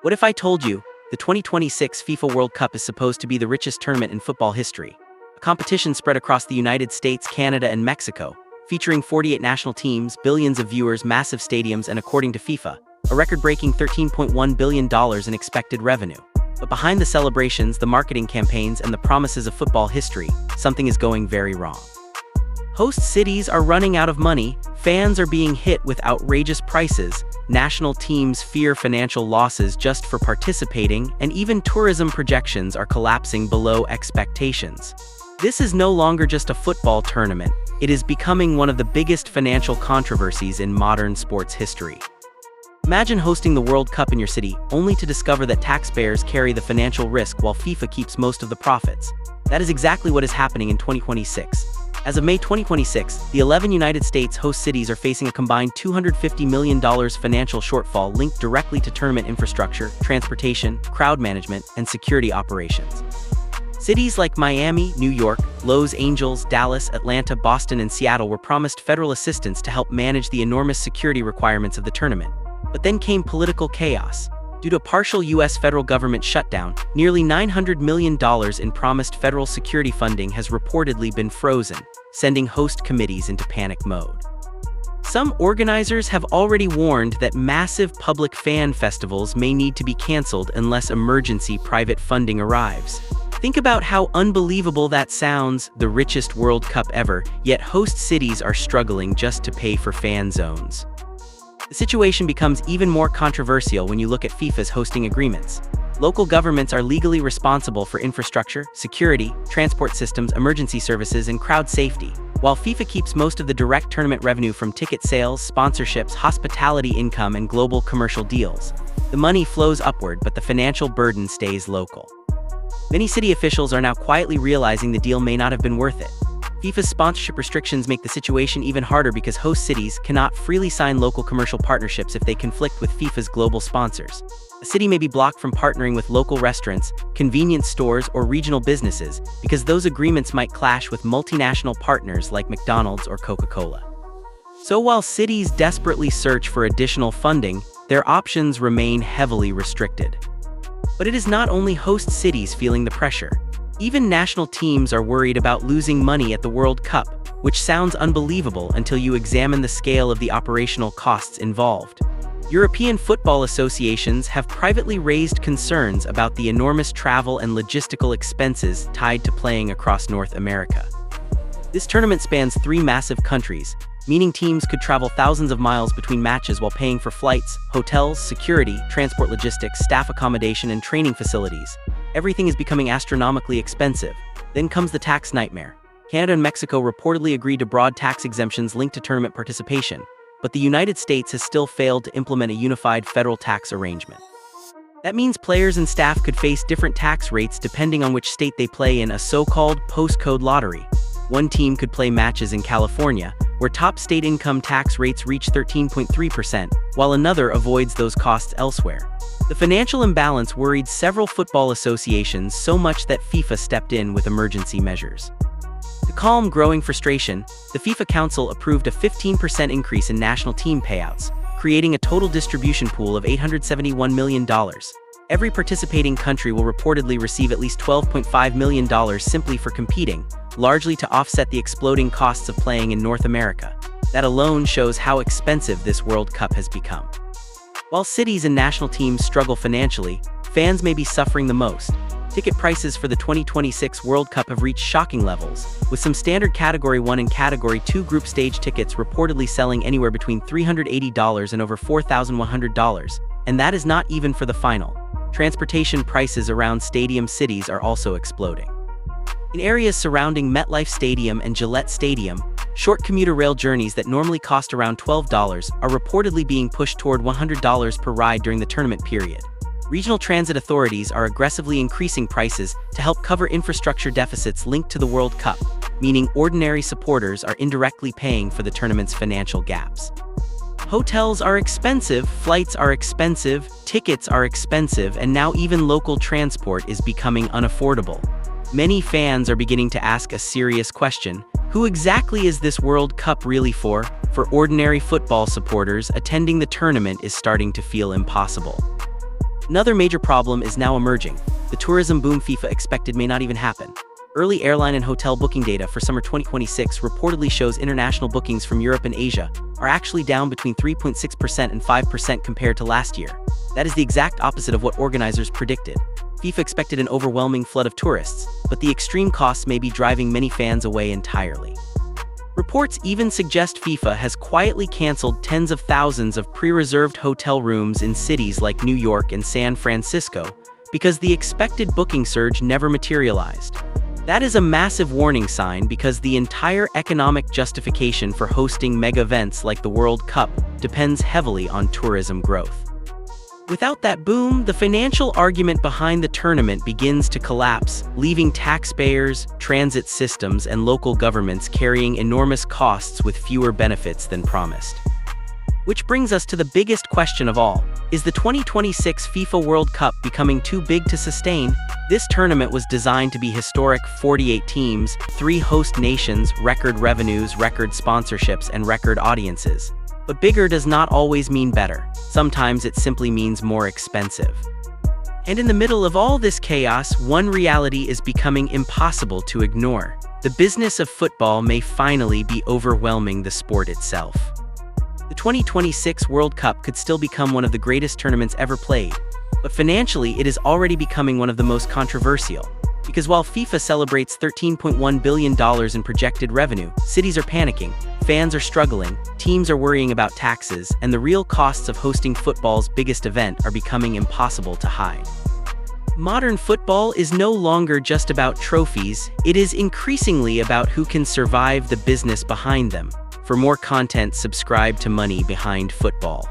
What if I told you the 2026 FIFA World Cup is supposed to be the richest tournament in football history? A competition spread across the United States, Canada, and Mexico, featuring 48 national teams, billions of viewers, massive stadiums, and according to FIFA, a record-breaking $13.1 billion in expected revenue. But behind the celebrations, the marketing campaigns, and the promises of football history, something is going very wrong. Host cities are running out of money, fans are being hit with outrageous prices, national teams fear financial losses just for participating, and even tourism projections are collapsing below expectations. This is no longer just a football tournament, it is becoming one of the biggest financial controversies in modern sports history. Imagine hosting the World Cup in your city, only to discover that taxpayers carry the financial risk while FIFA keeps most of the profits. That is exactly what is happening in 2026. As of May 2026, the 11 United States host cities are facing a combined $250 million financial shortfall linked directly to tournament infrastructure, transportation, crowd management, and security operations. Cities like Miami, New York, Los Angeles, Dallas, Atlanta, Boston, and Seattle were promised federal assistance to help manage the enormous security requirements of the tournament. But then came political chaos. Due to a partial U.S. federal government shutdown, nearly $900 million in promised federal security funding has reportedly been frozen, sending host committees into panic mode. Some organizers have already warned that massive public fan festivals may need to be canceled unless emergency private funding arrives. Think about how unbelievable that sounds, the richest World Cup ever, yet host cities are struggling just to pay for fan zones. The situation becomes even more controversial when you look at FIFA's hosting agreements. Local governments are legally responsible for infrastructure, security, transport systems, emergency services, and crowd safety, while FIFA keeps most of the direct tournament revenue from ticket sales, sponsorships, hospitality income, and global commercial deals. The money flows upward, but the financial burden stays local. Many city officials are now quietly realizing the deal may not have been worth it. FIFA's sponsorship restrictions make the situation even harder because host cities cannot freely sign local commercial partnerships if they conflict with FIFA's global sponsors. A city may be blocked from partnering with local restaurants, convenience stores, or regional businesses because those agreements might clash with multinational partners like McDonald's or Coca-Cola. So while cities desperately search for additional funding, their options remain heavily restricted. But it is not only host cities feeling the pressure. Even national teams are worried about losing money at the World Cup, which sounds unbelievable until you examine the scale of the operational costs involved. European football associations have privately raised concerns about the enormous travel and logistical expenses tied to playing across North America. This tournament spans 3 massive countries, meaning teams could travel thousands of miles between matches while paying for flights, hotels, security, transport logistics, staff accommodation, and training facilities. Everything is becoming astronomically expensive. Then comes the tax nightmare. Canada and Mexico reportedly agreed to broad tax exemptions linked to tournament participation, but the United States has still failed to implement a unified federal tax arrangement. That means players and staff could face different tax rates depending on which state they play in a so-called postcode lottery. One team could play matches in California, where top state income tax rates reach 13.3%, while another avoids those costs elsewhere. The financial imbalance worried several football associations so much that FIFA stepped in with emergency measures. To calm growing frustration, the FIFA Council approved a 15% increase in national team payouts, creating a total distribution pool of $871 million. Every participating country will reportedly receive at least $12.5 million simply for competing, largely to offset the exploding costs of playing in North America. That alone shows how expensive this World Cup has become. While cities and national teams struggle financially, fans may be suffering the most. Ticket prices for the 2026 World Cup have reached shocking levels, with some standard Category 1 and Category 2 group stage tickets reportedly selling anywhere between $380 and over $4,100, and that is not even for the final. Transportation prices around stadium cities are also exploding. In areas surrounding MetLife Stadium and Gillette Stadium, short commuter rail journeys that normally cost around $12 are reportedly being pushed toward $100 per ride during the tournament period. Regional transit authorities are aggressively increasing prices to help cover infrastructure deficits linked to the World Cup, meaning ordinary supporters are indirectly paying for the tournament's financial gaps. Hotels are expensive, flights are expensive, tickets are expensive, and now even local transport is becoming unaffordable. Many fans are beginning to ask a serious question: who exactly is this World Cup really for? For ordinary football supporters, attending the tournament is starting to feel impossible. Another major problem is now emerging. The tourism boom FIFA expected may not even happen. Early airline and hotel booking data for summer 2026 reportedly shows international bookings from Europe and Asia are actually down between 3.6% and 5% compared to last year. That is the exact opposite of what organizers predicted. FIFA expected an overwhelming flood of tourists, but the extreme costs may be driving many fans away entirely. Reports even suggest FIFA has quietly canceled tens of thousands of pre-reserved hotel rooms in cities like New York and San Francisco because the expected booking surge never materialized. That is a massive warning sign because the entire economic justification for hosting mega events like the World Cup depends heavily on tourism growth. Without that boom, the financial argument behind the tournament begins to collapse, leaving taxpayers, transit systems, and local governments carrying enormous costs with fewer benefits than promised. Which brings us to the biggest question of all. Is the 2026 FIFA World Cup becoming too big to sustain? This tournament was designed to be historic: 48 teams, 3 host nations, record revenues, record sponsorships, and record audiences. But bigger does not always mean better. Sometimes it simply means more expensive. And in the middle of all this chaos, one reality is becoming impossible to ignore. The business of football may finally be overwhelming the sport itself. The 2026 World Cup could still become one of the greatest tournaments ever played, but financially it is already becoming one of the most controversial. Because while FIFA celebrates $13.1 billion in projected revenue, cities are panicking, fans are struggling, teams are worrying about taxes, and the real costs of hosting football's biggest event are becoming impossible to hide. Modern football is no longer just about trophies, it is increasingly about who can survive the business behind them. For more content, subscribe to Money Behind Football.